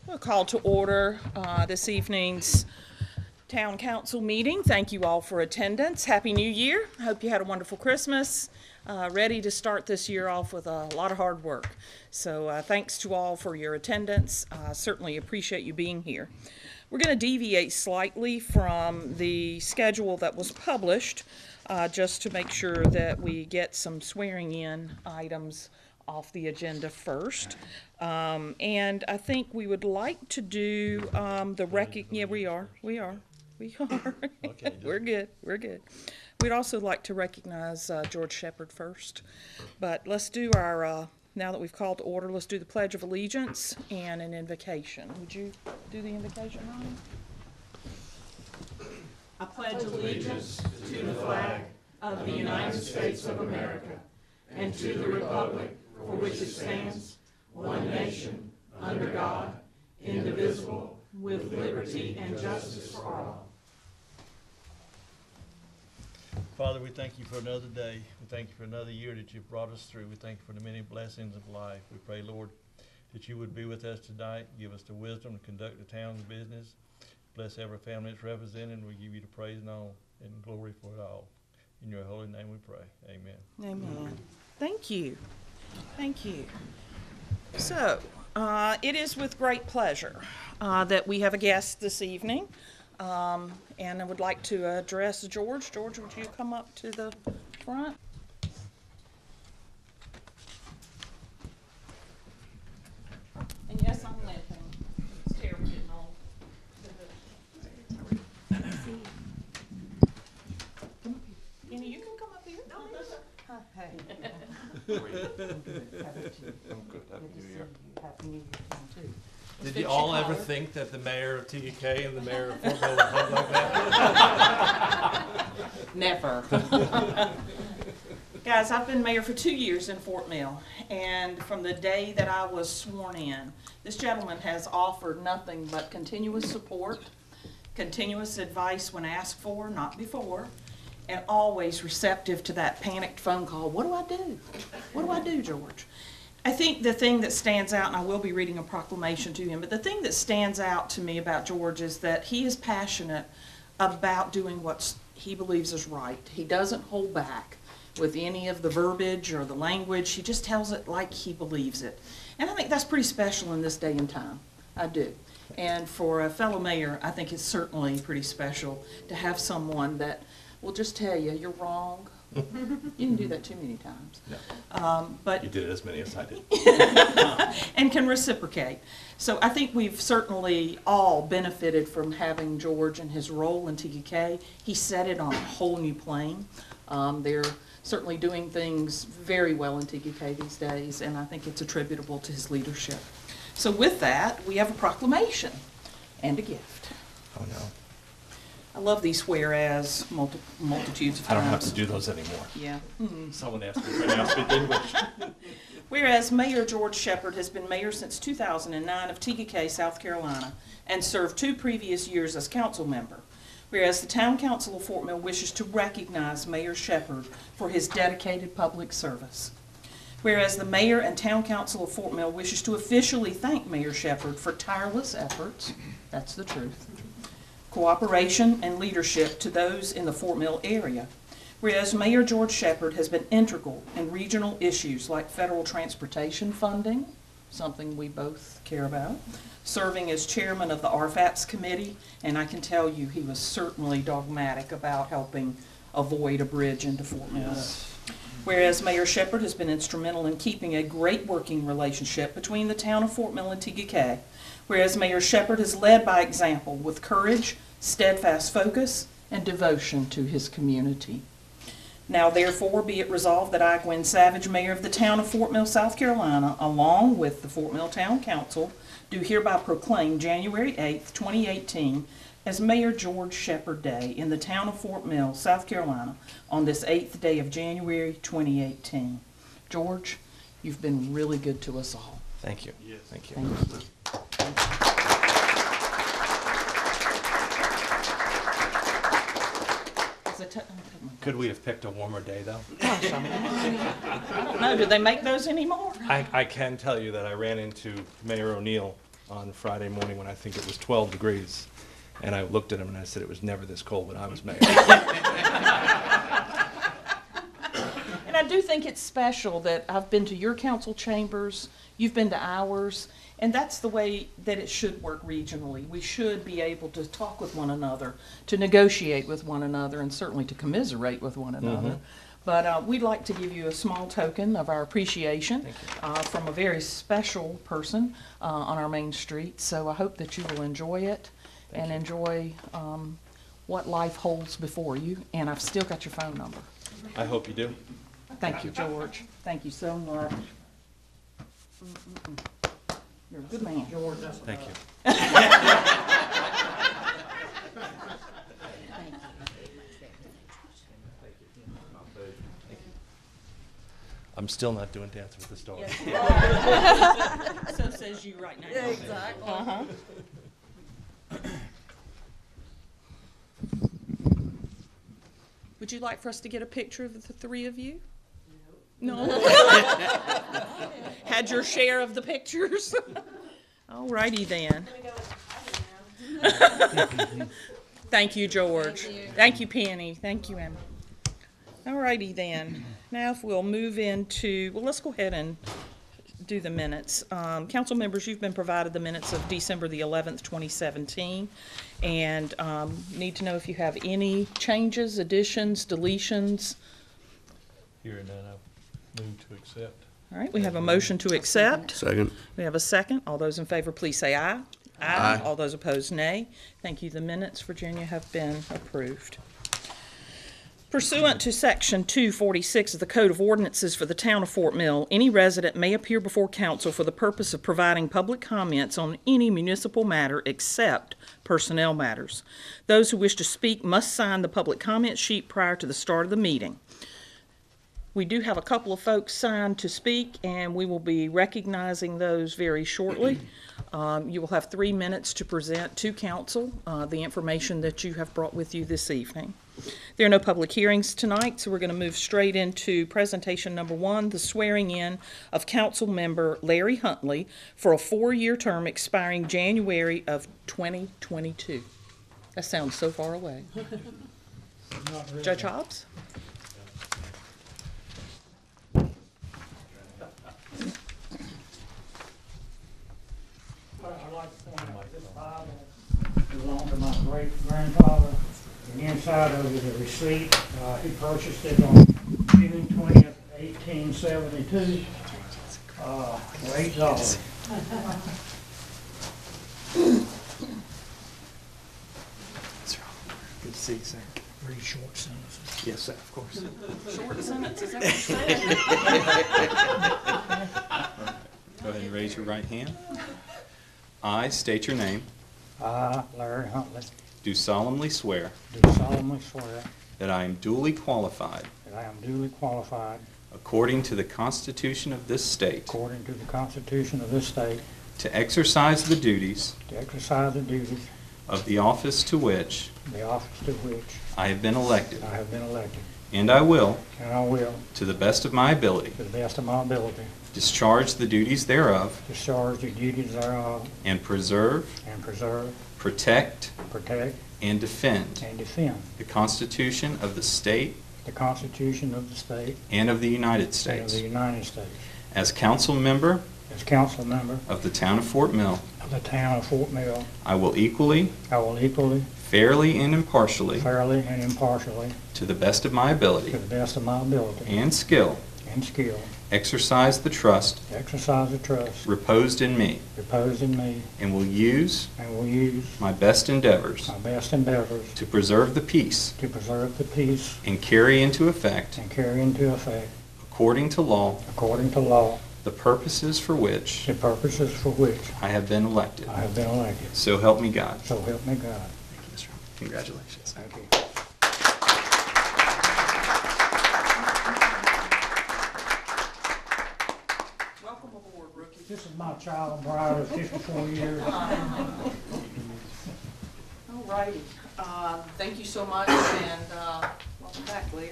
We'll call to order this evening's Town Council meeting. Thank you all for attendance. Happy New Year. I hope you had a wonderful Christmas. Ready to start this year off with a lot of hard work. So thanks to all for your attendance. Certainly appreciate you being here. We're going to deviate slightly from the schedule that was published just to make sure that we get some swearing in items off the agenda first. And I think we would like to do yeah, we are. Okay, we're good. We'd also like to recognize George Shepard first. But let's do our, now that we've called to order, let's do the Pledge of Allegiance and an invocation. Would you do the invocation, Ronnie? I pledge allegiance to the flag of the United States of America and to the republic for which it stands, one nation, under God, indivisible, with liberty and justice for all. Father, we thank you for another day. We thank you for another year that you've brought us through. We thank you for the many blessings of life. We pray, Lord, that you would be with us tonight. Give us the wisdom to conduct the town's business. Bless every family that's represented. We give you the praise and all and glory for it all. In your holy name we pray. Amen. Amen. Thank you. Thank you. So, it is with great pleasure that we have a guest this evening. And I would like to address George. George, would you come up to the front? And yes, I'm limping. It's terrible getting old. Kenny, you can come up here. No, hey. I'm good. Happy New Year. Happy New Year too. Did you all ever think that the mayor of TUK and the mayor of Fort Mill would hug like that? Never. Guys, I've been mayor for 2 years in Fort Mill, and from the day that I was sworn in, this gentleman has offered nothing but continuous support, continuous advice when asked for, not before, and always receptive to that panicked phone call. What do I do? What do I do, George? I think the thing that stands out, and I will be reading a proclamation to him, but the thing that stands out to me about George is that he is passionate about doing what he believes is right. He doesn't hold back with any of the verbiage or the language. He just tells it like he believes it. And I think that's pretty special in this day and time. I do. And for a fellow mayor, I think it's certainly pretty special to have someone that will just tell you, you're wrong. You didn't do that too many times. No. But You did it as many as I did. and can reciprocate. So I think we've certainly all benefited from having George and his role in TUK. He set it on a whole new plane. They're certainly doing things very well in TUK these days, and I think it's attributable to his leadership. So with that, we have a proclamation and a gift. Oh no. I love these whereas multitudes of times. I don't have to do those anymore. Yeah. Someone asked me if I speak English. Whereas Mayor George Shepard has been mayor since 2009 of TUK, South Carolina, and served 2 previous years as council member. Whereas the Town Council of Fort Mill wishes to recognize Mayor Shepard for his dedicated public service. Whereas the Mayor and Town Council of Fort Mill wishes to officially thank Mayor Shepard for tireless efforts, that's the truth, cooperation and leadership to those in the Fort Mill area. Whereas Mayor George Shepard has been integral in regional issues like federal transportation funding, something we both care about, serving as chairman of the RFAPS committee, and I can tell you he was certainly dogmatic about helping avoid a bridge into Fort Mill. Yes. Whereas Mayor Shepard has been instrumental in keeping a great working relationship between the town of Fort Mill and TUK. Whereas Mayor Shepard has led by example with courage, steadfast focus, and devotion to his community. Now therefore be it resolved that I, Gwen Savage, Mayor of the town of Fort Mill, South Carolina, along with the Fort Mill Town Council, do hereby proclaim January 8th, 2018 as Mayor George Shepard Day in the town of Fort Mill, South Carolina, on this 8th day of January 2018. George, you've been really good to us all. Thank you. Yes. Thank you. Thank you. Could we have picked a warmer day, though? Gosh, I don't know. Do they make those anymore? I can tell you that I ran into Mayor O'Neill on Friday morning when I think it was 12 degrees. And I looked at him and I said, it was never this cold when I was mayor. And I do think it's special that I've been to your council chambers, you've been to ours, and that's the way that it should work regionally. We should be able to talk with one another, to negotiate with one another, and certainly to commiserate with one another. But we'd like to give you a small token of our appreciation from a very special person on our main street. So I hope that you will enjoy it and enjoy what life holds before you. And I've still got your phone number. I hope you do. Thank you, George. Thank you so much. You're a good man. George, Thank you. I'm still not doing Dance with the Stars. So says you right now. Yeah, exactly. Would you like for us to get a picture of the three of you? No. Had your share of the pictures? All righty then. Thank you, George. Thank you, Penny. Thank you, Emma. All righty then. Now if we'll move into, well, let's go ahead and do the minutes. Council members, you've been provided the minutes of December the 11th, 2017. And need to know if you have any changes, additions, deletions. Hearing none, I move to accept. All right, we have a motion to accept. Second. We have a second. All those in favor, please say aye. Aye. All those opposed, nay. Thank you. The minutes, Virginia, have been approved. Pursuant to Section 246 of the Code of Ordinances for the Town of Fort Mill, any resident may appear before council for the purpose of providing public comments on any municipal matter except personnel matters. Those who wish to speak must sign the public comment sheet prior to the start of the meeting. We do have a couple of folks signed to speak, and we will be recognizing those very shortly. You will have 3 minutes to present to council the information that you have brought with you this evening. There are no public hearings tonight, so we're going to move straight into presentation number 1, the swearing in of council member Larry Huntley for a 4-year term expiring January of 2022. That sounds so far away. Really. Judge Hobbs? I'd like to point out this Bible belonged to my great-grandfather. And inside of it is a receipt. He purchased it on June 20th, 1872 for $8. Good to see you, sir. Pretty short sentences. Yes, sir, of course. Short sentence, is that what you said? Go ahead and raise your right hand. I state your name. I, Larry Huntley, Do solemnly swear do solemnly swear that I am duly qualified, that I am duly qualified, according to the Constitution of this state, according to the Constitution of this state, to exercise the duties to exercise the duties of the office to which of the office to which I have been elected, I have been elected. and I will, And I will, to the best of my ability, to the best of my ability, discharge the duties thereof, discharge the duties thereof, and preserve, and preserve, protect, protect, and defend and defend the Constitution of the state the Constitution of the state and of the United and of States. the United States. As council member As council member of the town of Fort Mill, of the town of Fort Mill, I will equally, I will equally, fairly, and impartially, fairly, and impartially, to the best of my to ability the best of my ability and skill, and skill, exercise the trust exercise the trust reposed in me, reposed in me, and will use and will use my best endeavors my best endeavors to preserve the peace to preserve the peace and carry into effect, and carry into effect, according to law, according to law, the purposes for which the purposes for which I have been elected. I have been elected. So help me God. So help me God. Thank you, Mr. Huntley. Congratulations. Thank you. Welcome aboard, rookie. This is my child bride of 54 years. All righty. Thank you so much, and welcome back, Larry.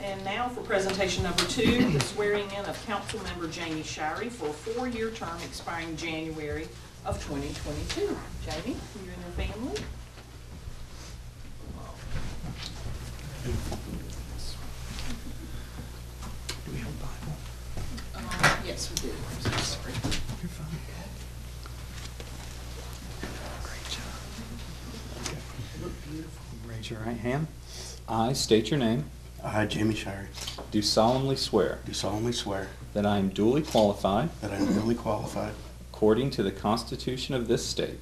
And now for presentation number 2, the swearing in of Councilmember Jamie Shirey for a 4-year term expiring January of 2022. Jamie, you and your family. Do we have a Bible? Yes, we do. I'm so sorry. You're fine. Great job. You look beautiful. Raise your right hand. I state your name. I, Jamie Shirey, Do solemnly swear do solemnly swear that I am duly qualified, that I am duly qualified, according to the Constitution of this state,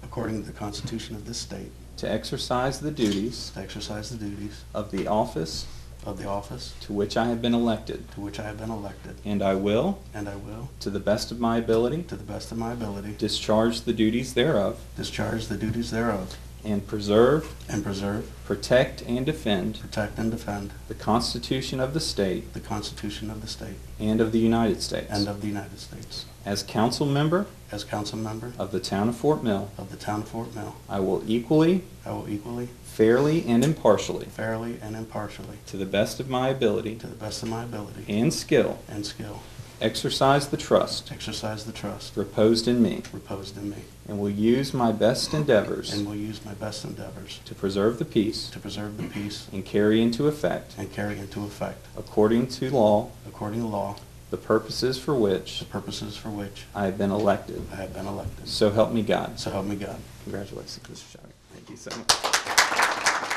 according to the Constitution of this state, to exercise the duties to exercise the duties of the office of the office to which I have been elected, to which I have been elected, and I will, and I will, to the best of my ability, to the best of my ability, discharge the duties thereof, discharge the duties thereof, and preserve, and preserve, protect, and defend protect, and defend the Constitution of the state the Constitution of the state and of the United States. and of the United States. As council member As council member of the town of Fort Mill, of the town of Fort Mill, I will equally, I will equally, fairly, and impartially, fairly, and impartially, to the best of my ability to the best of my ability and skill, and skill, exercise the trust exercise the trust reposed in me, reposed in me, and will use my best endeavors and will use my best endeavors to preserve the peace to preserve the peace and carry into effect, and carry into effect, according to law, according to law, the purposes for which the purposes for which I have been elected. I have been elected. So help me God. So help me God. Congratulations, Mr. Shirey. Thank you so much.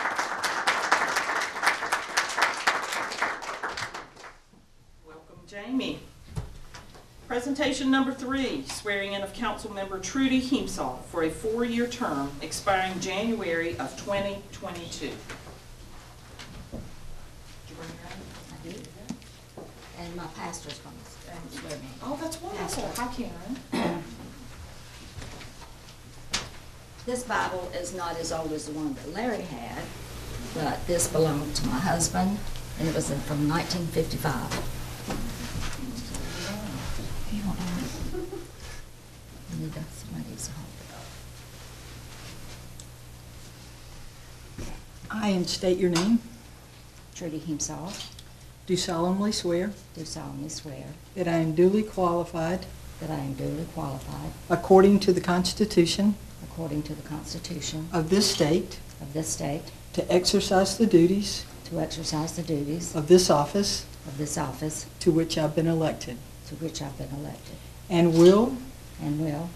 Welcome, Jamie. Presentation number 3, swearing in of Councilmember Trudy Heemsall for a 4-year term expiring January of 2022. Did you bring your own? I did. And my pastor's going to swear me. Oh, that's wonderful. Pastor. Hi, Karen. This Bible is not as old as the one that Larry had, but this belonged to my husband, and it was from 1955. You want to- you need somebody needs to hold it. I, and state your name, Trudy Heemsall, do solemnly swear do solemnly swear that I am duly qualified, that I am duly qualified, according to the Constitution according to the Constitution of this state, of this state, to exercise the duties to exercise the duties of this office of this office to which I've been elected, to which I've been elected, and will, and will,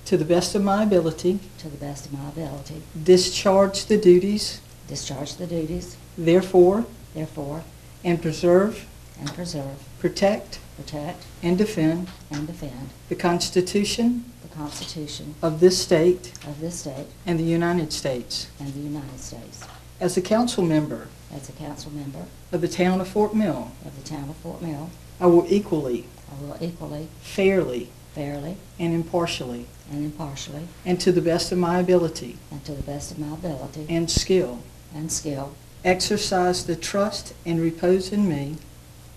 to the best of my ability, to the best of my ability, discharge the duties discharge the duties, therefore, therefore, and preserve, and preserve, protect, protect, and defend and defend the Constitution the Constitution of this state of this state and the United States. and the United States. As a council member As a council member of the town of Fort Mill, of the town of Fort Mill, I will equally, I will equally, fairly, fairly, and impartially, and impartially, and to the best of my ability and to the best of my ability and skill, and skill, exercise the trust and repose in me,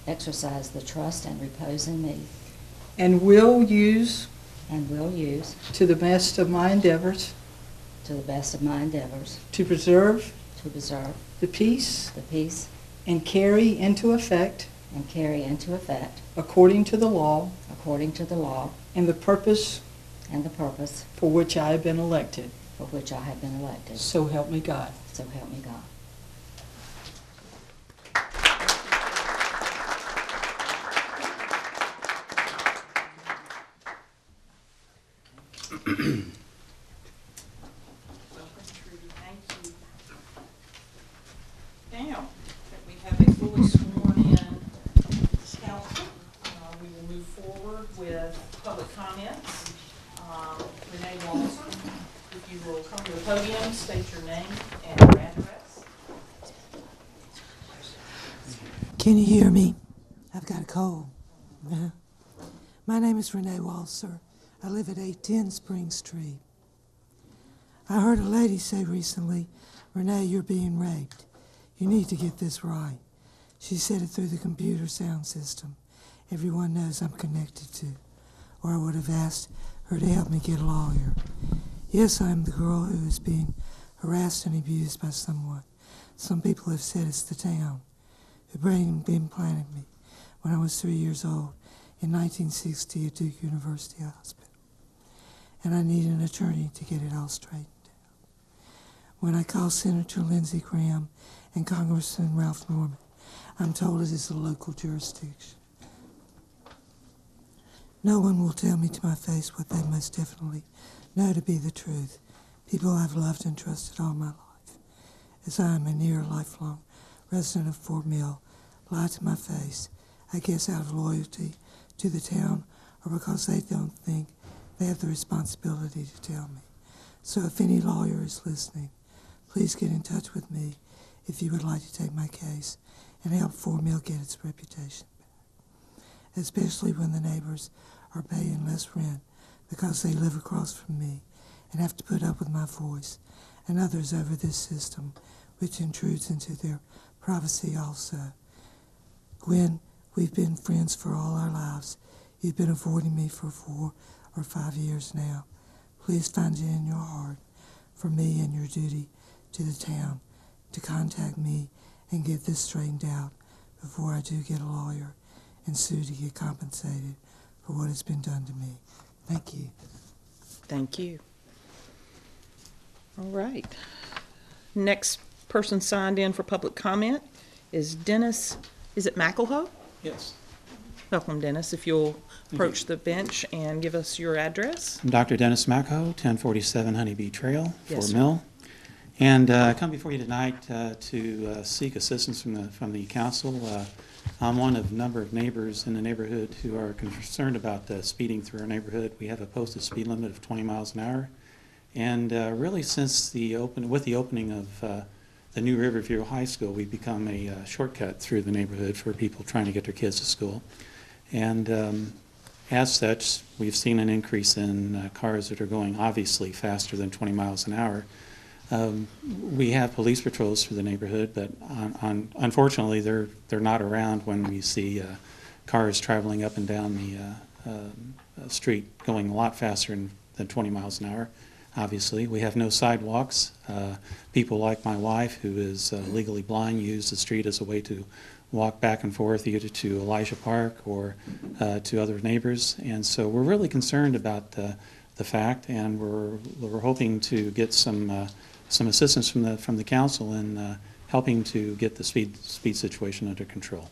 exercise the trust and repose in me, and will use, and will use, to the best of my endeavors, to the best of my endeavors, to preserve to preserve the peace the peace and carry into effect, and carry into effect, according to the law, according to the law and the purpose and the purpose for which I have been elected. for which I have been elected. So help me God. So help me God. Welcome, Trudy. Thank you. Now that we have a fully sworn-in council, we will move forward with public comments. Renee Walson, if you will come to the podium, state your name and your address. Can you hear me? I've got a cold. My name is Renee Walser. I live at 810 Spring Street. I heard a lady say recently, Renee, you're being raped. You need to get this right. She said it through the computer sound system everyone knows I'm connected to, or I would have asked her to help me get a lawyer. Yes, I'm the girl who is being harassed and abused by someone. Some people have said it's the town who brain implanted me when I was 3 years old in 1960 at Duke University Hospital. and I need an attorney to get it all straightened out. When I call Senator Lindsey Graham and Congressman Ralph Norman, I'm told it is a local jurisdiction. No one will tell me to my face what they most definitely know to be the truth. People I've loved and trusted all my life, as I am a near lifelong resident of Fort Mill, lie to my face, I guess out of loyalty to the town or because they don't think they have the responsibility to tell me. So if any lawyer is listening, please get in touch with me if you would like to take my case and help Fort Mill get its reputation back, especially when the neighbors are paying less rent because they live across from me and have to put up with my voice and others over this system, which intrudes into their privacy also. Gwen, we've been friends for all our lives. You've been avoiding me for 4 or 5 years now. Please find it in your heart for me and your duty to the town to contact me and get this straightened out before I do get a lawyer and sue to get compensated for what has been done to me. Thank you. Thank you. All right. Next person signed in for public comment is Dennis, is it McElhoe? Yes. Welcome, Dennis. If you'll approach the bench and give us your address. I'm Dr. Dennis Macco, 1047 Honeybee Trail, Yes, Fort sir. Mill. And I come before you tonight to seek assistance from the council. I'm one of a number of neighbors in the neighborhood who are concerned about speeding through our neighborhood. We have a posted speed limit of 20 miles an hour. And really since with the opening of the new Riverview High School, we've become a shortcut through the neighborhood for people trying to get their kids to school. And as such, we've seen an increase in cars that are going obviously faster than 20 miles an hour. We have police patrols through the neighborhood, but unfortunately they're not around when we see cars traveling up and down the street going a lot faster than 20 miles an hour. Obviously, we have no sidewalks. People like my wife, who is legally blind, use the street as a way to walk back and forth either to Elijah Park or to other neighbors. And so we're really concerned about the fact, and we're hoping to get some assistance from the council in helping to get the speed situation under control.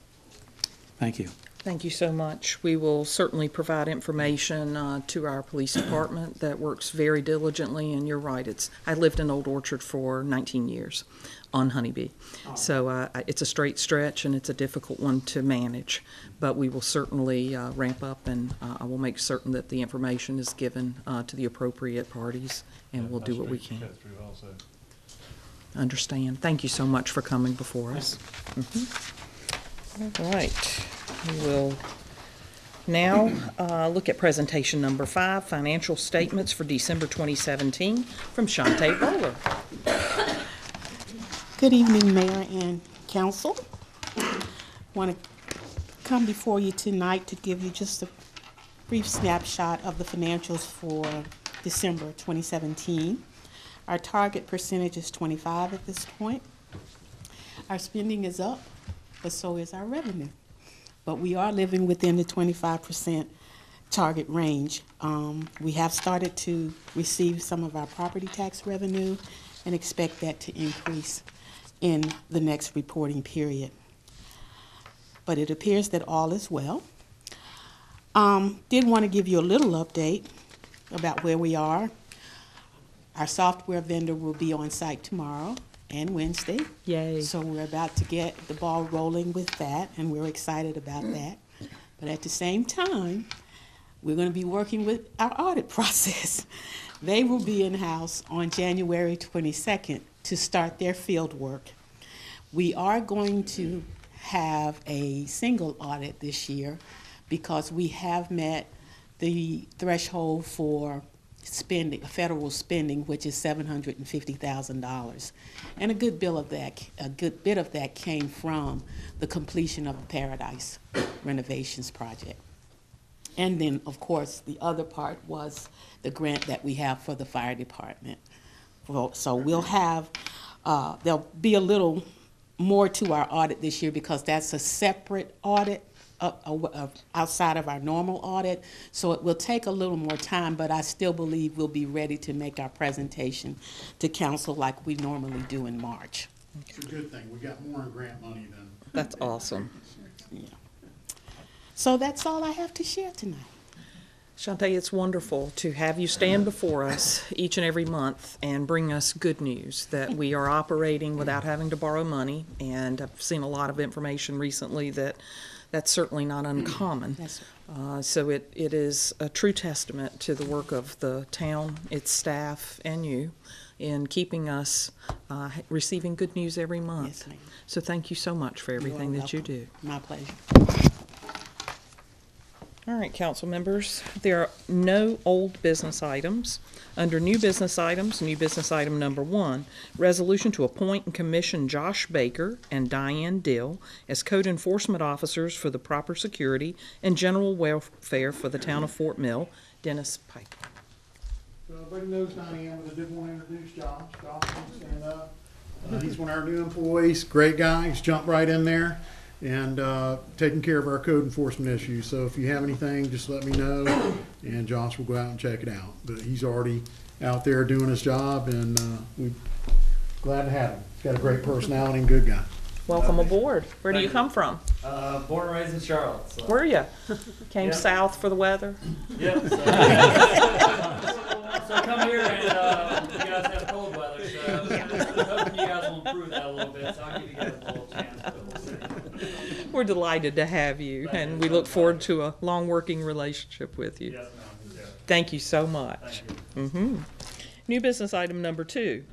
Thank you. Thank you so much. We will certainly provide information to our police department that works very diligently, and you're right. I lived in Old Orchard for 19 years on Honeybee. So it's a straight stretch and it's a difficult one to manage, but we will certainly ramp up, and I will make certain that the information is given to the appropriate parties, and we'll do what we can. Understand. Thank you so much for coming before us. All right. We will now look at presentation number 5, financial statements for December 2017 from Shantae Bowler. Good evening, Mayor and Council. I want to come before you tonight to give you just a brief snapshot of the financials for December 2017. Our target percentage is 25 at this point. Our spending is up, but so is our revenue. But we are living within the 25% target range. We have started to receive some of our property tax revenue and expect that to increase in the next reporting period. But it appears that all is well. Did want to give you a little update about where we are. Our software vendor will be on site tomorrow and Wednesday. Yay. So we're about to get the ball rolling with that, and we're excited about that. But at the same time, we're going to be working with our audit process. They will be in-house on January 22nd to start their field work. We are going to have a single audit this year because we have met the threshold for spending, federal spending, which is $750,000, and a good bit of that came from the completion of the Paradise renovations project. And then, of course, the other part was the grant that we have for the fire department. So we'll have, there'll be a little more to our audit this year because that's a separate audit outside of our normal audit, so it will take a little more time, but I still believe we'll be ready to make our presentation to council like we normally do in March. It's a good thing. We got more in grant money than. That's awesome. Yeah. So that's all I have to share tonight. Shantae, it's wonderful to have you stand before us each and every month and bring us good news that we are operating without having to borrow money. And I've seen a lot of information recently that that's certainly not uncommon. Yes, So it is a true testament to the work of the town, its staff, and you in keeping us receiving good news every month. Yes, ma'am. So thank you so much for everything are that you welcome. do. My pleasure. All right, council members, there are no old business items. Under new business items, new business item number 1, resolution to appoint and commission Josh Baker and Diane Dill as code enforcement officers for the proper security and general welfare for the town of Fort Mill. Dennis Pike. So everybody knows Diane, but I did want to introduce Josh. Josh, please stand up. He's one of our new employees, great guy. He's jumped right in there and taking care of our code enforcement issues. So if you have anything, just let me know, and Josh will go out and check it out. But he's already out there doing his job, and we're glad to have him. He's got a great personality and good guy. Welcome aboard. Where do you come from? Born and raised in Charlotte. So. Were you? Came Yeah. south for the weather? Yep. So, so come here and you guys have cold weather. So I'm hoping you guys will improve that a little bit. So I'll give you guys a little chance. But we'll see. We're delighted to have you, and we look forward to a long working relationship with you. Yes, ma'am. Me too. Thank you so much. Thank New business item number 2.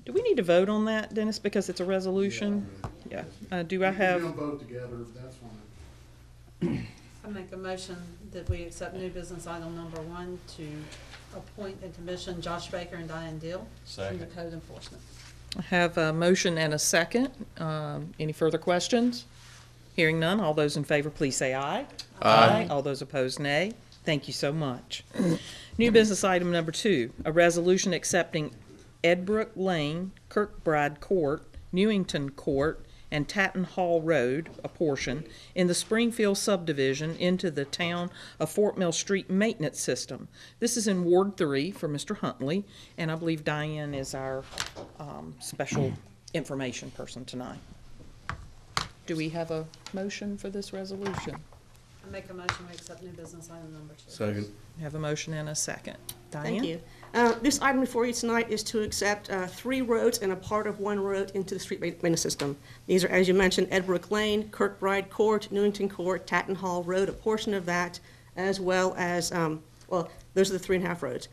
Do we need to vote on that, Dennis, because it's a resolution? Yeah. Do I We have, can vote together, that's fine. I make a motion that we accept new business item number 1 to appoint and commission Josh Baker and Diane Dill from the code enforcement. I have a motion and a second. Any further questions? Hearing none, all those in favor, please say aye. Aye. All those opposed, nay. Thank you so much. New business item number 2, a resolution accepting Edbrook Lane, Kirkbride Court, Newington Court, and Tatton Hall Road, a portion, in the Springfield subdivision into the town of Fort Mill Street maintenance system. This is in Ward 3 for Mr. Huntley, and I believe Diane is our special information person tonight. Do we have a motion for this resolution? I make a motion we accept new business item number 2. Second. We have a motion and a second. Diane? Thank you. This item before you tonight is to accept 3 roads and a part of 1 road into the street maintenance system. These are, as you mentioned, Edbrook Lane, Kirkbride Court, Newington Court, Tatton Hall Road, a portion of that, as well as, well, those are the 3.5 roads.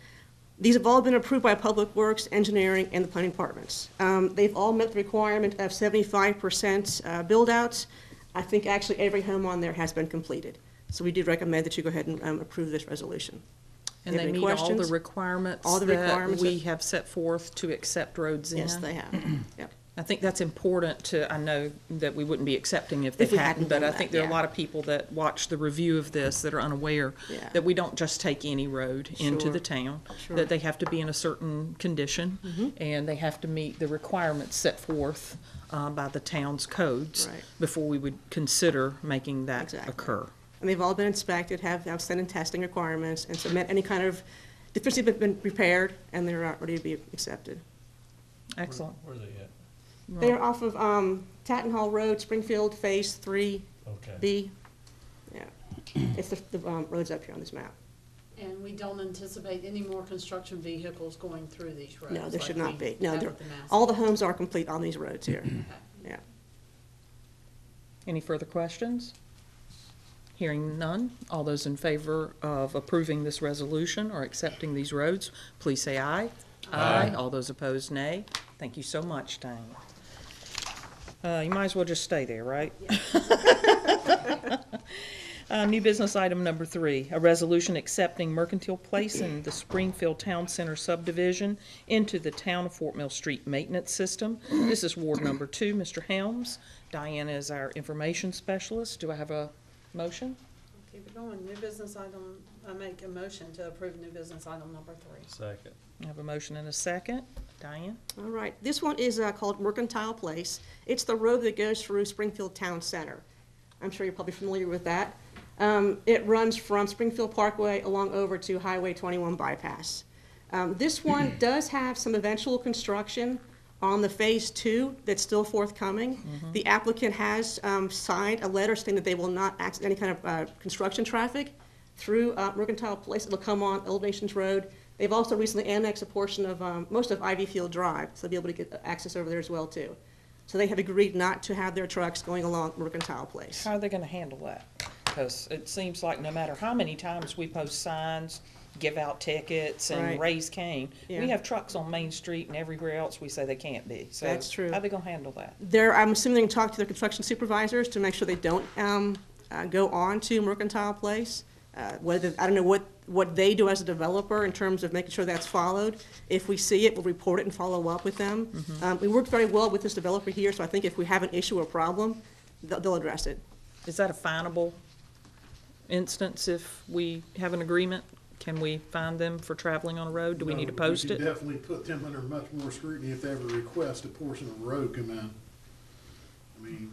These have all been approved by Public Works, Engineering, and the Planning Departments. They've all met the requirement of 75% build-outs. I think actually every home on there has been completed. So we do recommend that you go ahead and approve this resolution. And If they any meet all the questions? requirements All the that requirements we that- have set forth to accept roads in? Yes, they have. Yep. I think that's important to, I know that we wouldn't be accepting if they If we hadn't, hadn't but done I that, think there are a yeah. lot of people that watch the review of this that are unaware Yeah. that we don't just take any road into Sure. the town, Sure. that they have to be in a certain condition, and they have to meet the requirements set forth by the town's codes Right. before we would consider making that Exactly. occur. And they've all been inspected, have outstanding testing requirements, and submit any kind of deficiency been repaired, and they're ready to be accepted. Excellent. Where are they at? They're off of Tatton Hall Road, Springfield, Phase 3B. Okay. Yeah, it's the roads up here on this map. And we don't anticipate any more construction vehicles going through these roads? No, there should like not we be. No, have they're- with the mass. all the homes are complete on these roads here. Yeah. Any further questions? Hearing none, all those in favor of approving this resolution or accepting these roads, please say aye. Aye. All those opposed, nay. Thank you so much, Diane. You might as well just stay there, right? New business item number 3, a resolution accepting Mercantile Place and the Springfield Town Center subdivision into the town of Fort Mill Street maintenance system. This is Ward number 2, Mr. Helms. Diane is our information specialist. Do I have a motion? Keep it going. New business item, I make a motion to approve new business item number 3. Second. I have a motion and a second. Diane? All right, this one is called Mercantile Place. It's the road that goes through Springfield Town Center. I'm sure you're probably familiar with that. It runs from Springfield Parkway along over to Highway 21 bypass. This one does have some eventual construction on the Phase 2 that's still forthcoming. The applicant has signed a letter stating that they will not access any kind of construction traffic through Mercantile Place. It'll come on Old Nations Road. They've also recently annexed a portion of most of Ivy Field Drive, so they'll be able to get access over there as well too. So they have agreed not to have their trucks going along Mercantile Place. How are they gonna handle that? Because it seems like no matter how many times we post signs, give out tickets, and Right. raise Cain, Yeah. we have trucks on Main Street and everywhere else we say they can't be. So That's true. how are they gonna handle that? I'm assuming they can talk to their construction supervisors to make sure they don't go on to Mercantile Place. I don't know what they do as a developer in terms of making sure that's followed. If we see it, we'll report it and follow up with them. We work very well with this developer here, so I think if we have an issue or problem, they'll address it. Is that a finable instance if we have an agreement? Can we fine them for traveling on a road? Do we need to post We it? could definitely put them under much more scrutiny if they ever request a portion of road come in. I mean,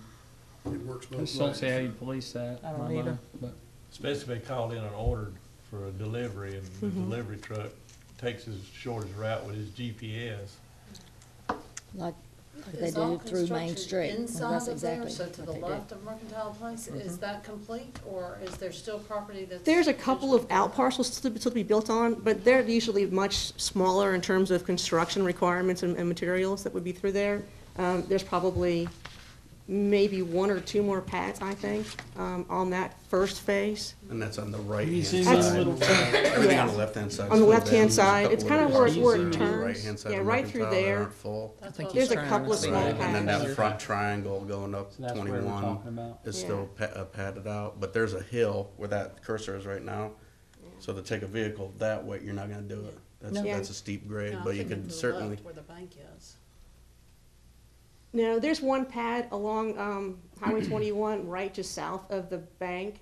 it works both I ways. just don't see how you police that. I don't in my either. mind, but- Especially if they call in an order for a delivery and the delivery truck takes his shortest route with his GPS. Like they Is all do through Main construction Street. inside Inside That's of there, exactly so to the what they do. left of Mercantile Place, is that complete, or is there still property that's? There's a couple of out parcels still to be built on, but they're usually much smaller in terms of construction requirements and materials that would be through there. There's probably maybe one or two more pads, I think, on that first phase. And that's on the right-hand seen side. those little- Everything Yeah. on the left-hand side. On the left-hand side, it's kind of where it turns. Right-hand side Yeah, of right through Mercantile that there. aren't full. I think There's he's a trying couple to of see small Right, and then pads. that front triangle going up So that's where we're 21 talking about. is Yeah. still padded out, but there's a hill where that cursor is right now. So to take a vehicle that way, you're not gonna do it. No. That's a steep grade, No, I'm but you thinking could to the certainly, left Where the bank is. No, there's one pad along Highway 21, right just south of the bank.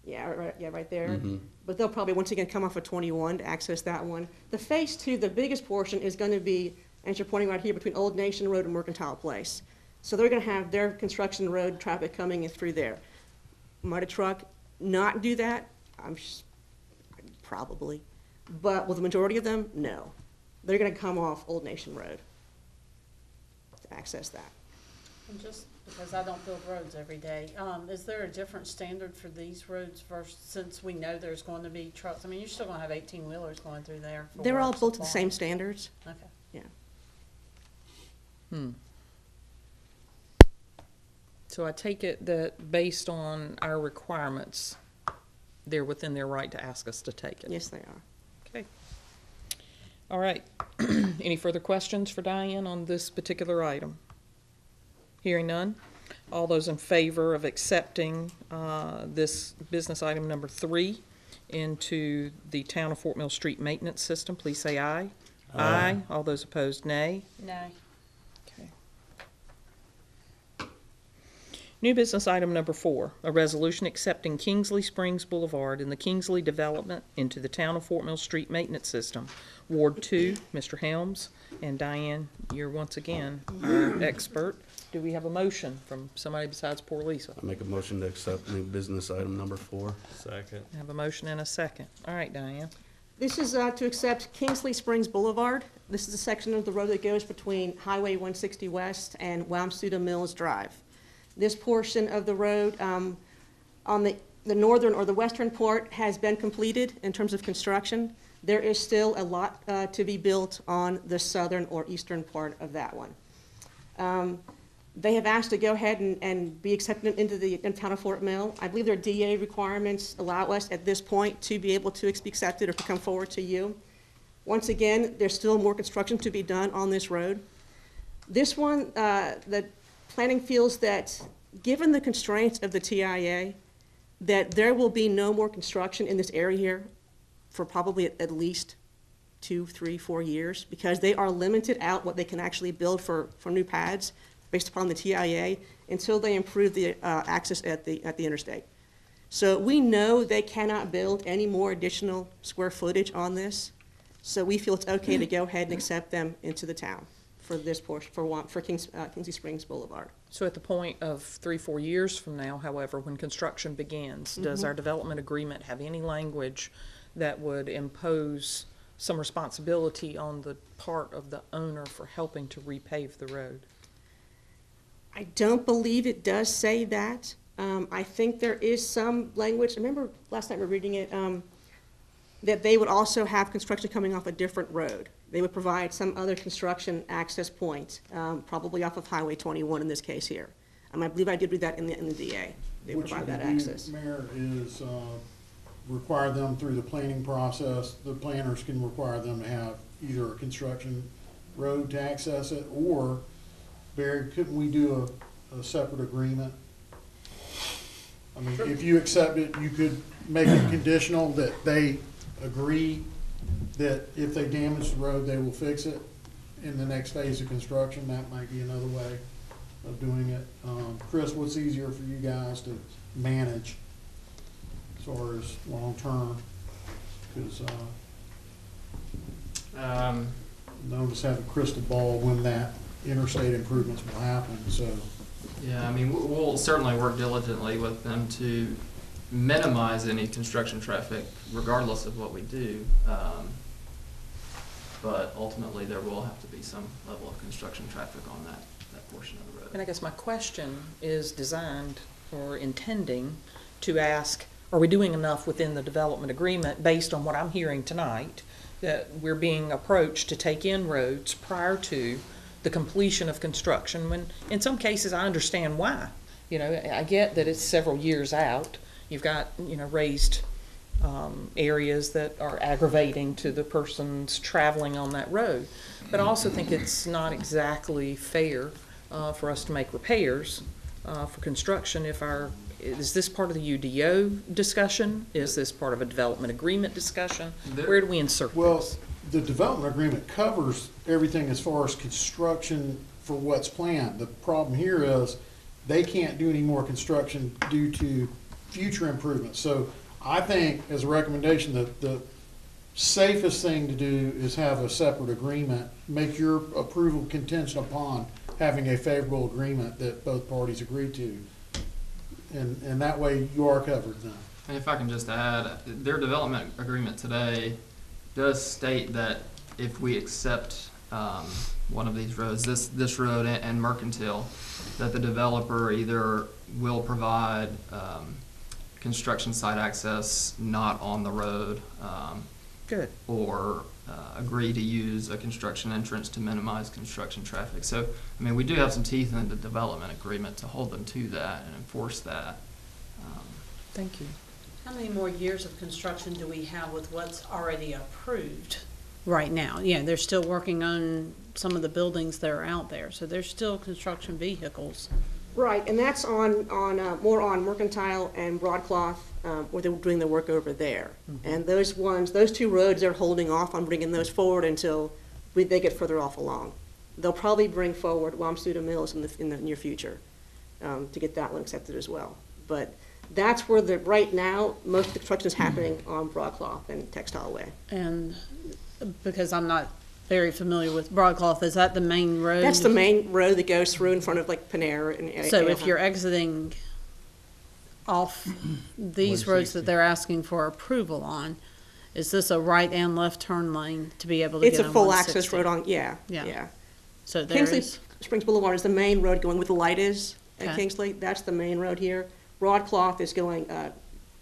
Yeah, right there. Mhm. But they'll probably, once again, come off of 21 to access that one. The Phase 2, the biggest portion is going to be, as you're pointing right here, between Old Nation Road and Mercantile Place. So they're going to have their construction road traffic coming in through there. Might a truck not do that? Probably. But will the majority of them? No. They're going to come off Old Nation Road to access that. And just because I don't build roads every day, is there a different standard for these roads versus, since we know there's going to be trucks? I mean, you're still gonna have 18-wheelers going through there. for They're all work built to the supply. same standards. Okay. Yeah. So I take it that based on our requirements, they're within their right to ask us to take it? Yes, they are. Okay. All right. Any further questions for Diane on this particular item? Hearing none. All those in favor of accepting this business item number 3 into the Town of Fort Mill Street Maintenance System, please say aye. Aye. All those opposed, nay. No. Okay. New business item number 4, a resolution accepting Kingsley Springs Boulevard and the Kingsley Development into the Town of Fort Mill Street Maintenance System. Ward 2, Mr. Helms, and Diane, you're once again our expert. Do we have a motion from somebody besides poor Lisa? I make a motion to accept new business item number 4. Second. I have a motion and a second. All right, Diane. This is to accept Kingsley Springs Boulevard. This is a section of the road that goes between Highway 160 West and Wamsuta Mills Drive. This portion of the road on the northern or the western part has been completed in terms of construction. There is still a lot to be built on the southern or eastern part of that one. They have asked to go ahead and be accepted into the town of Fort Mill. I believe their DA requirements allow us at this point to be able to be accepted or to come forward to you. Once again, there's still more construction to be done on this road. This one, the planning feels that, given the constraints of the TIA, that there will be no more construction in this area here for probably at least 2, 3, 4 years, because they are limited out what they can actually build for new pads based upon the TIA until they improve the access at the interstate. So we know they cannot build any more additional square footage on this, so we feel it's okay to go ahead and accept them into the town for this portion, for Kingsley Springs Boulevard. So at the point of 3-4 years from now, however, when construction begins, does our development agreement have any language that would impose some responsibility on the part of the owner for helping to repave the road? I don't believe it does say that. I think there is some language, I remember last night we were reading it, that they would also have construction coming off a different road. They would provide some other construction access point, probably off of Highway 21 in this case here. I believe I did read that in the DA. They What provide you that can do, access. Mayor, is require them through the planning process. The planners can require them to have either a construction road to access it, or, Barry, couldn't we do a separate agreement? I mean, if you accept it, you could make it conditional that they agree that if they damage the road, they will fix it in the next phase of construction. That might be another way of doing it. Chris, what's easier for you guys to manage as far as long-term? Because notice having a crystal ball when that interstate improvements will happen, so. Yeah, I mean, we'll certainly work diligently with them to minimize any construction traffic regardless of what we do. But ultimately, there will have to be some level of construction traffic on that portion of the road. And I guess my question is designed or intending to ask, are we doing enough within the development agreement based on what I'm hearing tonight, that we're being approached to take in roads prior to the completion of construction, when in some cases I understand why. You know, I get that it's several years out. You've got, raised areas that are aggravating to the persons traveling on that road. But I also think it's not exactly fair for us to make repairs for construction if is this part of the UDO discussion? Is this part of a development agreement discussion? Where do we insert this? The development agreement covers everything as far as construction for what's planned. The problem here is they can't do any more construction due to future improvements. So I think, as a recommendation, that the safest thing to do is have a separate agreement, make your approval contingent upon having a favorable agreement that both parties agree to. And that way you are covered then. And if I can just add, their development agreement today does state that if we accept one of these roads, this road and Mercantile, that the developer either will provide construction site access not on the road, Good. or agree to use a construction entrance to minimize construction traffic. So, I mean, we do have some teeth in the development agreement to hold them to that and enforce that. Thank you. How many more years of construction do we have with what's already approved right now? Yeah, they're still working on some of the buildings that are out there, so there's still construction vehicles. Right, and that's on more on Mercantile and Broadcloth, where they're doing the work over there. And those two roads, they're holding off on bringing those forward until they get further off along. They'll probably bring forward Wamsuta Mills in the near future to get that one accepted as well. But that's where right now, most of the construction is happening on Broadcloth and Textile Way. And because I'm not very familiar with Broadcloth, is that the main road? That's the main road that goes through in front of like Panera. And so if you're exiting off these roads that they're asking for approval on, is this a right and left turn lane to be able to it's get a on full 160? access road on, yeah. So there Kingsley is, Springs Boulevard is the main road going where the light is at Okay. Kingsley. That's the main road here. Broadcloth is going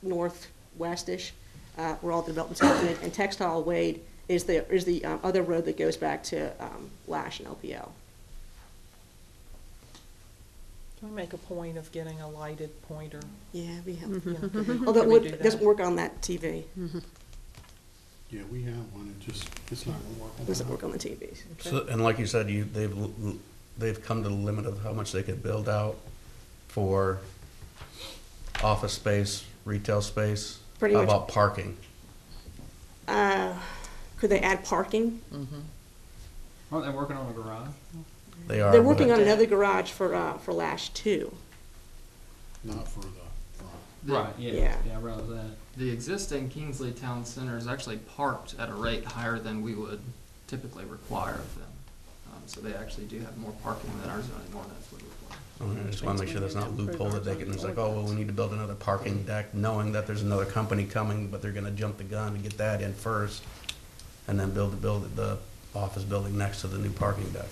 northwestish, where all the development's happening, and Textile Way is the other road that goes back to Lash and LPL. Can we make a point of getting a lighted pointer? Yeah, we have. Can Although we do it doesn't that? work on that TV. Yeah, we have one, it's not gonna work on It doesn't that. work on the TVs. So, and like you said, they've come to the limit of how much they could build out for office space, retail space. Pretty How much. about parking? Could they add parking? Aren't they working on a garage? They are. They're working but- on another garage for Lash too. Not for the Right, Yeah. I realize that. The existing Kingsley Town Center is actually parked at a rate higher than we would typically require of them. So they actually do have more parking than our zoning ordinance would require. I just want to make sure there's not a loophole that they can, it's like, oh, well, we need to build another parking deck, knowing that there's another company coming, but they're gonna jump the gun and get that in first, and then build the office building next to the new parking deck.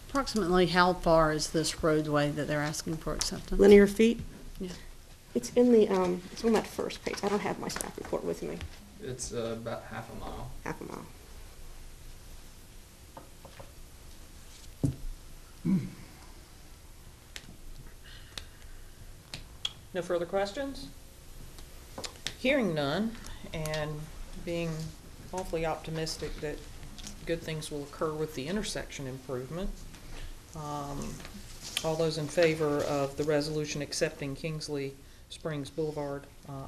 Approximately how far is this roadway that they're asking for acceptance? Linear feet? Yeah. It's in the, it's on that first page. I don't have my staff report with me. It's about half a mile. Half a mile. No further questions? Hearing none, and being awfully optimistic that good things will occur with the intersection improvement, all those in favor of the resolution accepting Kingsley Springs Boulevard,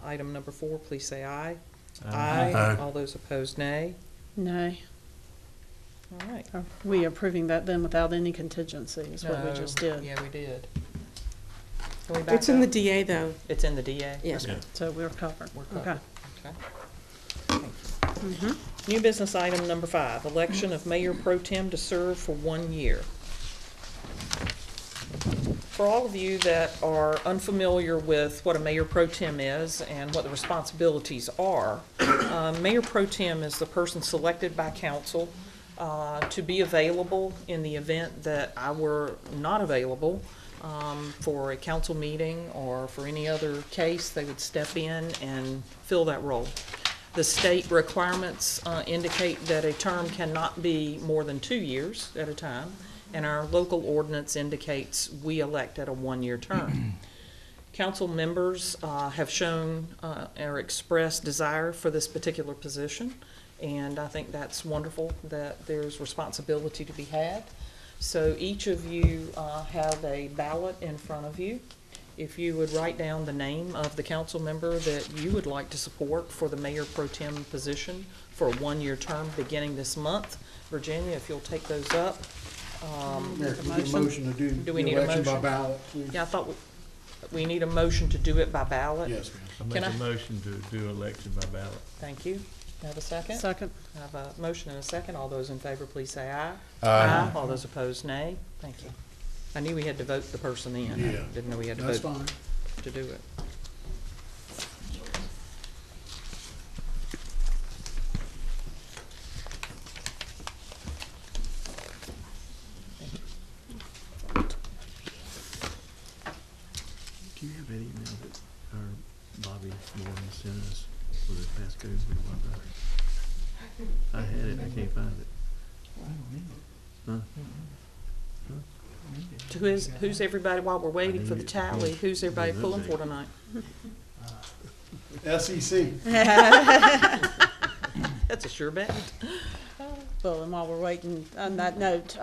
item number 4, please say aye. Aye. All those opposed, nay. No. All right. Are we approving that then without any contingency is what we just did? Yeah, we did. Can we back It's in the up? DA though. It's in the DA? Yes. Okay. So we're covered. We're covered. Okay. Okay. New business item number 5, election of mayor pro tem to serve for 1 year. For all of you that are unfamiliar with what a mayor pro tem is and what the responsibilities are, mayor pro tem is the person selected by council to be available in the event that I were not available for a council meeting or for any other case. They would step in and fill that role. The state requirements indicate that a term cannot be more than 2 years at a time, and our local ordinance indicates we elect at a 1-year term. Council members have shown or expressed desire for this particular position, and I think that's wonderful that there's responsibility to be had. So each of you have a ballot in front of you. If you would write down the name of the council member that you would like to support for the mayor pro tem position for a 1-year term beginning this month. Virginia, if you'll take those up. Mayor, can we get a motion to do we the need a election by motion? ballot, please? Yeah, I thought we need a motion to do it by ballot. Yes, ma'am. I Can make I- a motion to do election by ballot. Thank you. Have a second? Second. I have a motion and a second. All those in favor, please say aye. Aye. All those opposed, nay. Thank you. I knew we had to vote the person in. Yeah. I didn't know we had to That's vote fine. to do it. Do you have that email that our Bobby Moore sent us for the passcode for the Wi-Fi? I had it, I can't find it. Huh? Who's everybody, while we're waiting for the tally, who's everybody pulling for tonight? SEC. That's a sure bet. Well, and while we're waiting on that note,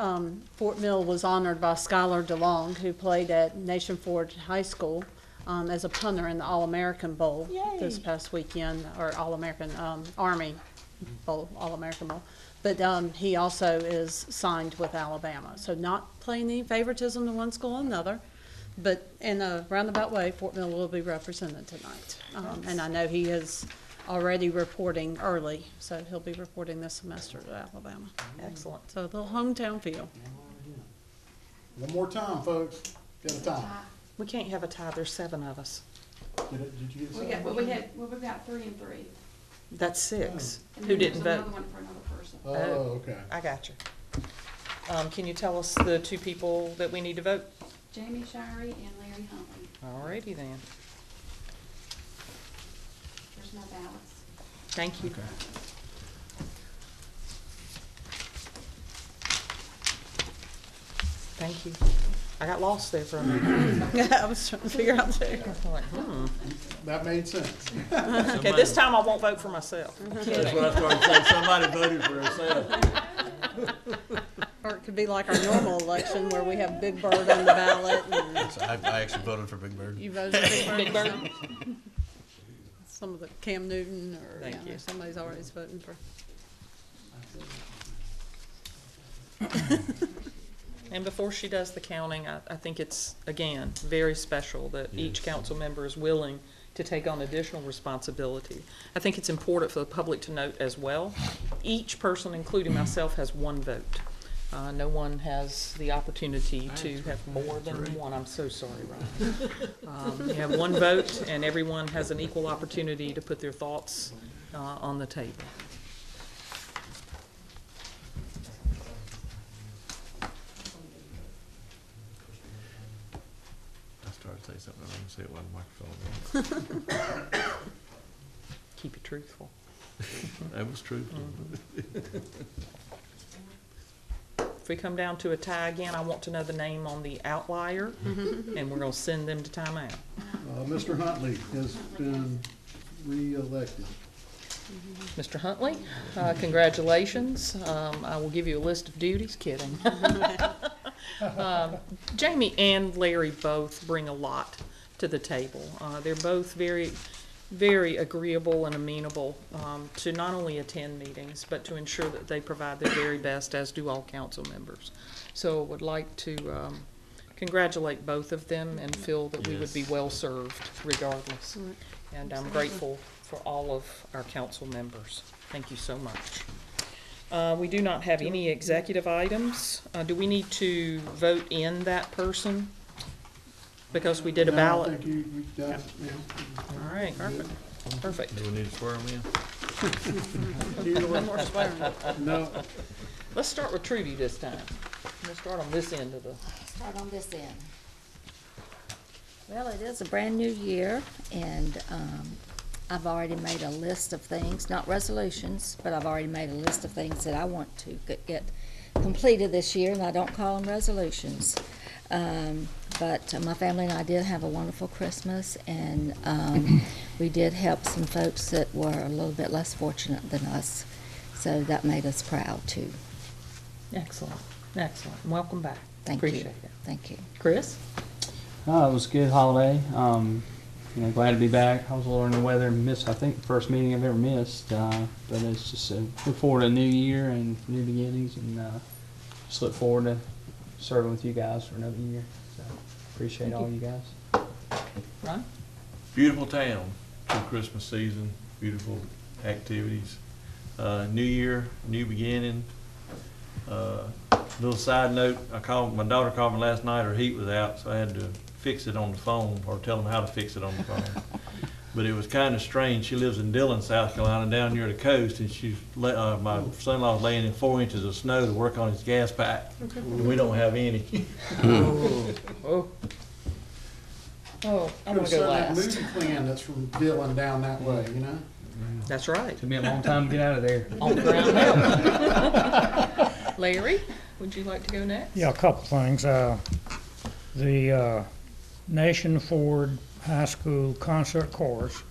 Fort Mill was honored by Skylar DeLong, who played at Nation Ford High School as a punter in the All-American Bowl this past weekend, or All-American Army Bowl, All-American Bowl. But he also is signed with Alabama, so not playing any favoritism to one school or another. But in a roundabout way, Fort Mill will be represented tonight. And I know he is already reporting early, so he'll be reporting this semester to Alabama. Excellent. So a little hometown feel. One more time, folks. Get a time. We can't have a tie, there's 7 of us. Did you get We got 3 and 3. That's 6. And Who then didn't there's vote? another one for another person. Oh, okay. I got you. Can you tell us the 2 people that we need to vote? Jamie Shirey and Larry Huntley. Alrighty then. There's no ballots. Thank you. Thank you. I got lost there for a minute. I was trying to figure out too. I'm like, That made sense. Okay, this time I won't vote for myself. That's what I started saying, somebody voted for herself. Or it could be like our normal election where we have Big Bird on the ballot and So I actually voted for Big Bird. you voted for Big Bird. Big Bird. Some of the Cam Newton or, Thank you. somebody's always voting for. And before she does the counting, I think it's, again, very special that each council member is willing to take on additional responsibility. I think it's important for the public to note as well each person, including myself, has one vote. No one has the opportunity to have more than one. I'm so sorry, Ryan. You have one vote, and everyone has an equal opportunity to put their thoughts on the table. I started to say something, I didn't say it while the microphone was on. Keep it truthful. That was truthful. If we come down to a tie again, I want to know the name on the outlier, and we're going to send them to timeout. Mr. Huntley has been re-elected. Mr. Huntley, congratulations. I will give you a list of duties. Kidding. Jamie and Larry both bring a lot to the table. They're both very, very agreeable and amenable to not only attend meetings, but to ensure that they provide their very best, as do all council members. So I would like to congratulate both of them and feel that we would be well served regardless. And I'm grateful for all of our council members. Thank you so much. We do not have any executive items. Do we need to vote in that person? Because we did a ballot. I think you've done it, yeah. All right, perfect. Perfect. Do we need to swear them in? One more swearing. No. Let's start with Trudy this time. We'll start on this end of the. Start on this end. Well, it is a brand new year, and I've already made a list of things, not resolutions, but I've already made a list of things that I want to get completed this year, and I don't call them resolutions. But my family and I did have a wonderful Christmas, and we did help some folks that were a little bit less fortunate than us, so that made us proud too. Excellent, excellent. Welcome back. Thank you. Appreciate it. Thank you. Chris? It was a good holiday. Glad to be back. I was a little under the weather and missed, I think, the first meeting I've ever missed. But it's just look forward to a new year and new beginnings, and just look forward to serving with you guys for another year. So appreciate all you guys. Ron? Beautiful town through Christmas season, beautiful activities. New year, new beginning. Little side note, my daughter called me last night, her heat was out, so I had to fix it on the phone, or tell them how to fix it on the phone. But it was kind of strange. She lives in Dillon, South Carolina, down near the coast, and my son-in-law was laying in 4 inches of snow to work on his gas pipe, and we don't have any. Oh, I want to go last. Movie plan that's from Dillon down that way, you know? That's right. Took me a long time to get out of there. On the ground now. Larry, would you like to go next? Yeah, a couple things. The Nation Ford High School Concert Chorus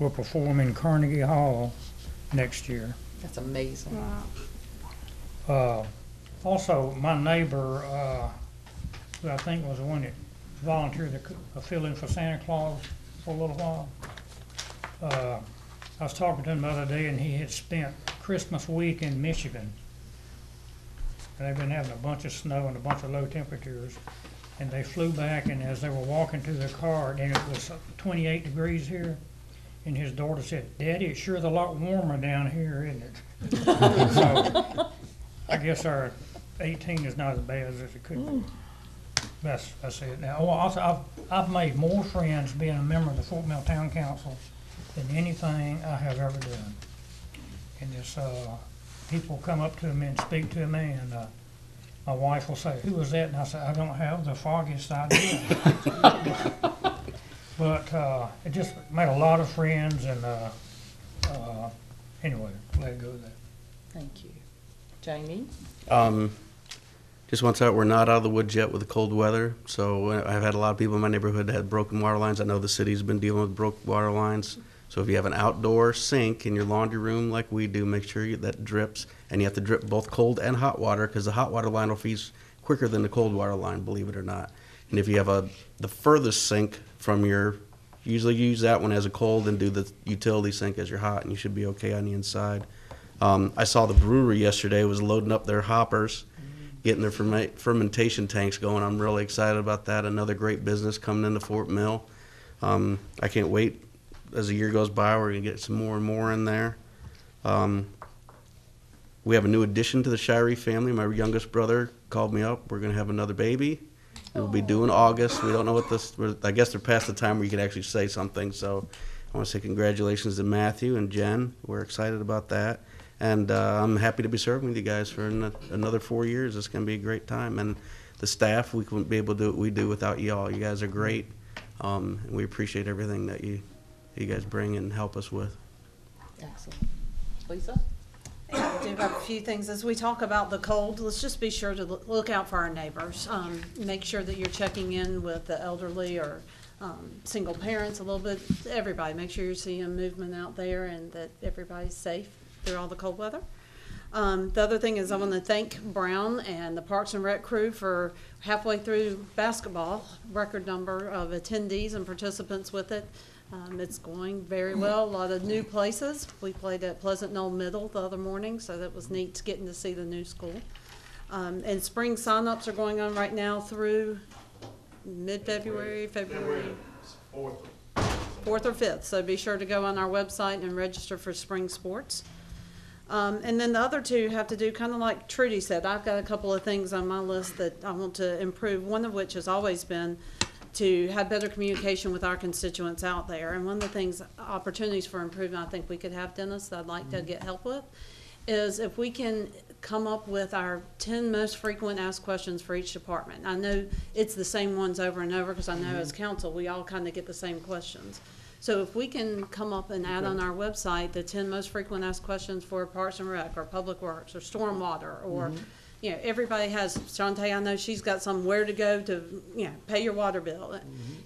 will perform in Carnegie Hall next year. That's amazing. Also, my neighbor, who I think was the one that volunteered to fill in for Santa Claus for a little while, I was talking to him the other day, and he had spent Christmas week in Michigan. And they've been having a bunch of snow and a bunch of low temperatures. And they flew back, and as they were walking to their car, and it was 28 degrees here, and his daughter said, "Daddy, it's sure a lot warmer down here, isn't it?" So I guess our 18 is not as bad as it could be. That's it. Now, also, I've made more friends being a member of the Fort Mill Town Council than anything I have ever done. And just people come up to me and speak to me, and my wife will say, "Who was that?" And I say, "I don't have the foggiest idea." But it just made a lot of friends, and anyway, let it go with that. Thank you. Jamie? Just want to say we're not out of the woods yet with the cold weather. So I've had a lot of people in my neighborhood that had broken water lines. I know the city's been dealing with broken water lines. So if you have an outdoor sink in your laundry room like we do, make sure that drips. And you have to drip both cold and hot water, because the hot water line will freeze quicker than the cold water line, believe it or not. And if you have the furthest sink from usually use that one as a cold and do the utility sink as your hot, and you should be okay on the inside. I saw the brewery yesterday was loading up their hoppers, getting their fermentation tanks going. I'm really excited about that. Another great business coming into Fort Mill. I can't wait. As the year goes by, we're going to get some more and more in there. we have a new addition to the Shirey family. My youngest brother called me up. We're going to have another baby. It'll be due in August. We don't know what this, I guess they're past the time where you can actually say something. So I want to say congratulations to Matthew and Jen. We're excited about that. And I'm happy to be serving with you guys for another 4 years. It's going to be a great time. And the staff, we wouldn't be able to do what we do without you all. You guys are great. And we appreciate everything that you guys bring and help us with. Excellent. Lisa? I do have a few things. As we talk about the cold, let's just be sure to look out for our neighbors. Make sure that you're checking in with the elderly or single parents a little bit. Everybody, make sure you're seeing movement out there and that everybody's safe through all the cold weather. The other thing is I want to thank Brown and the Parks and Rec crew for halfway through basketball, record number of attendees and participants with it. It's going very well. A lot of new places. We played at Pleasant Knoll Middle the other morning, so that was neat getting to see the new school. And spring sign-ups are going on right now through mid-February, February 4th or 5th. So be sure to go on our website and register for spring sports. And then the other two have to do kind of like Trudy said. I've got a couple of things on my list that I want to improve, one of which has always been to have better communication with our constituents out there. And one of the things, opportunities for improvement I think we could have, Dennis, that I'd like to get help with, is if we can come up with our 10 most frequent asked questions for each department. I know it's the same ones over and over because I know as council we all kind of get the same questions. So if we can come up and add on our website the 10 most frequent asked questions for Parks and Rec or Public Works or Stormwater or you know, everybody has, Shantae, I know she's got somewhere to go to, you know, pay your water bill,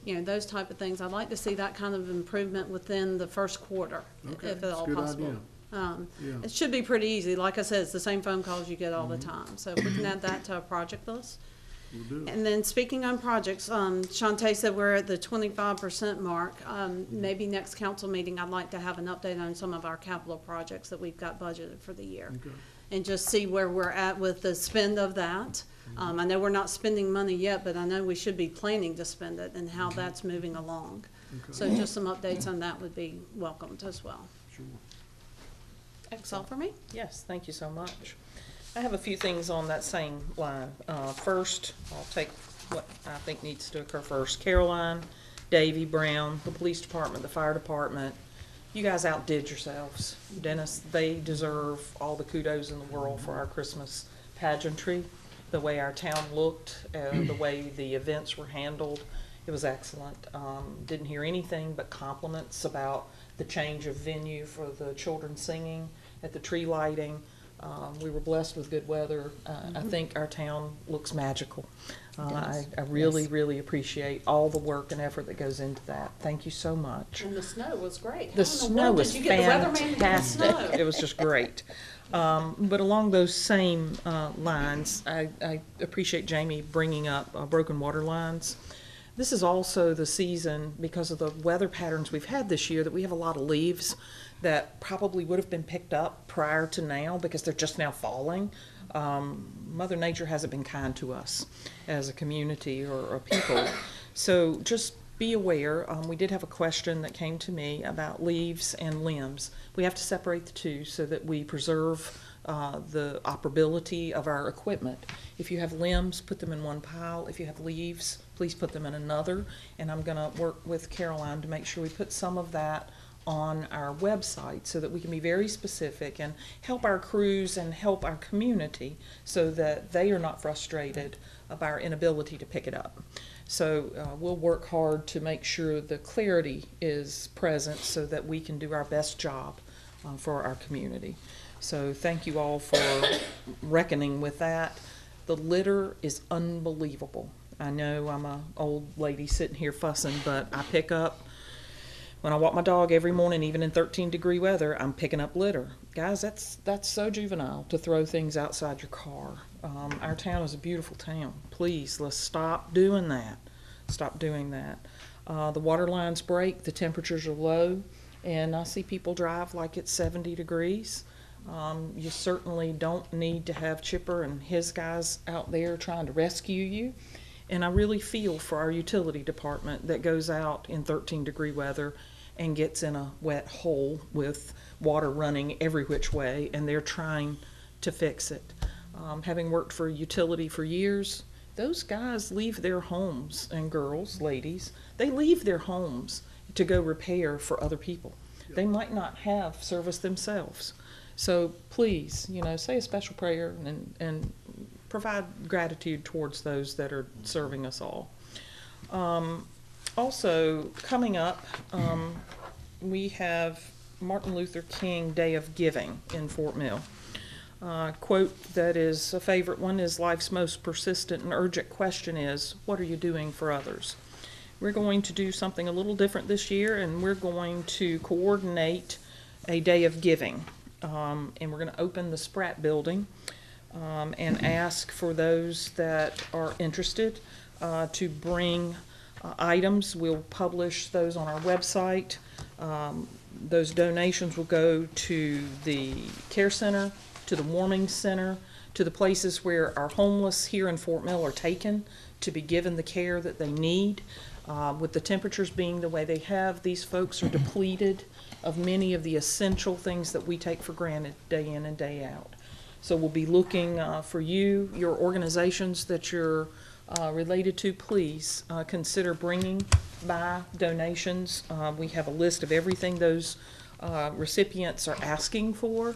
you know, those type of things. I'd like to see that kind of improvement within the first quarter, if at all possible. It should be pretty easy. Like I said, it's the same phone calls you get all the time. So if we can add that to our project list. And then speaking on projects, Shantae said we're at the 25% mark. Maybe next council meeting, I'd like to have an update on some of our capital projects that we've got budgeted for the year. And just see where we're at with the spend of that. I know we're not spending money yet, but I know we should be planning to spend it and how that's moving along. So just some updates on that would be welcomed as well. Sure. That's all for me. Yes, thank you so much. I have a few things on that same line. First, I'll take what I think needs to occur first. Caroline, Davy, Brown, the police department, the fire department, you guys outdid yourselves. Dennis, they deserve all the kudos in the world for our Christmas pageantry, the way our town looked, the way the events were handled. It was excellent. Didn't hear anything but compliments about the change of venue for the children singing at the tree lighting. We were blessed with good weather. I think our town looks magical. I really appreciate all the work and effort that goes into that. Thank you so much. And the snow was great. The snow was fantastic. It was just great. But along those same lines, I appreciate Jamie bringing up broken water lines. This is also the season, because of the weather patterns we've had this year, that we have a lot of leaves that probably would have been picked up prior to now because they're just now falling. Mother Nature hasn't been kind to us as a community or a people. So just be aware. We did have a question that came to me about leaves and limbs. We have to separate the two so that we preserve the operability of our equipment. If you have limbs, put them in one pile. If you have leaves, please put them in another. And I'm going to work with Caroline to make sure we put some of that on our website so that we can be very specific and help our crews and help our community so that they are not frustrated about our inability to pick it up. So we'll work hard to make sure the clarity is present so that we can do our best job for our community. So thank you all for reckoning with that. The litter is unbelievable. I know I'm an old lady sitting here fussing, but I pick up, when I walk my dog every morning, even in 13-degree weather, I'm picking up litter. Guys, that's so juvenile to throw things outside your car. Our town is a beautiful town. Please, let's stop doing that. Stop doing that. The water lines break, the temperatures are low, and I see people drive like it's 70 degrees. You certainly don't need to have Chipper and his guys out there trying to rescue you. And I really feel for our utility department that goes out in 13-degree weather and gets in a wet hole with water running every which way, and they're trying to fix it. Having worked for a utility for years, those guys leave their homes, and girls, ladies, they leave their homes to go repair for other people. They might not have service themselves. So please, say a special prayer and provide gratitude towards those that are serving us all. Also, coming up, we have Martin Luther King Day of Giving in Fort Mill. Quote that is a favorite one is, "Life's most persistent and urgent question is, what are you doing for others?" We're going to do something a little different this year, and we're going to coordinate a day of giving. And we're going to open the Spratt building and ask for those that are interested to bring items. We'll publish those on our website. Those donations will go to the care center, to the warming center, to the places where our homeless here in Fort Mill are taken to be given the care that they need. With the temperatures being the way they have, these folks are depleted of many of the essential things that we take for granted day in and day out. So we'll be looking for you, your organizations that you're related to. Please consider bringing by donations. We have a list of everything those recipients are asking for.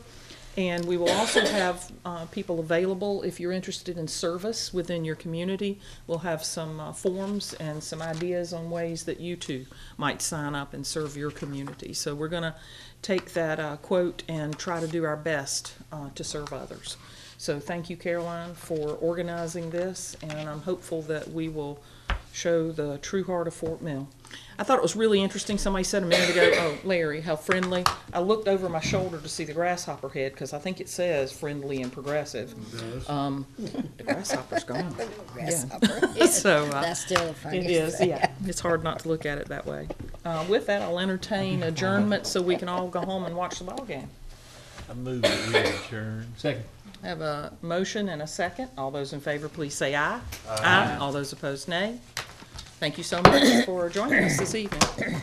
And we will also have people available if you're interested in service within your community. We'll have some forms and some ideas on ways that you too might sign up and serve your community. So we're going to take that quote and try to do our best to serve others. So thank you, Caroline, for organizing this, and I'm hopeful that we will show the true heart of Fort Mill. I thought it was really interesting. Somebody said a minute ago, "Oh, Larry, how friendly." I looked over my shoulder to see the grasshopper head because I think it says friendly and progressive. The grasshopper's gone. Grasshopper. Yeah. So That's still the funniest It is, thing. yeah. It's hard not to look at it that way. With that, I'll entertain adjournment so we can all go home and watch the ball game. I move that we adjourn. Second. I have a motion and a second. All those in favor, please say aye. Aye. All those opposed, nay. Thank you so much for joining us this evening.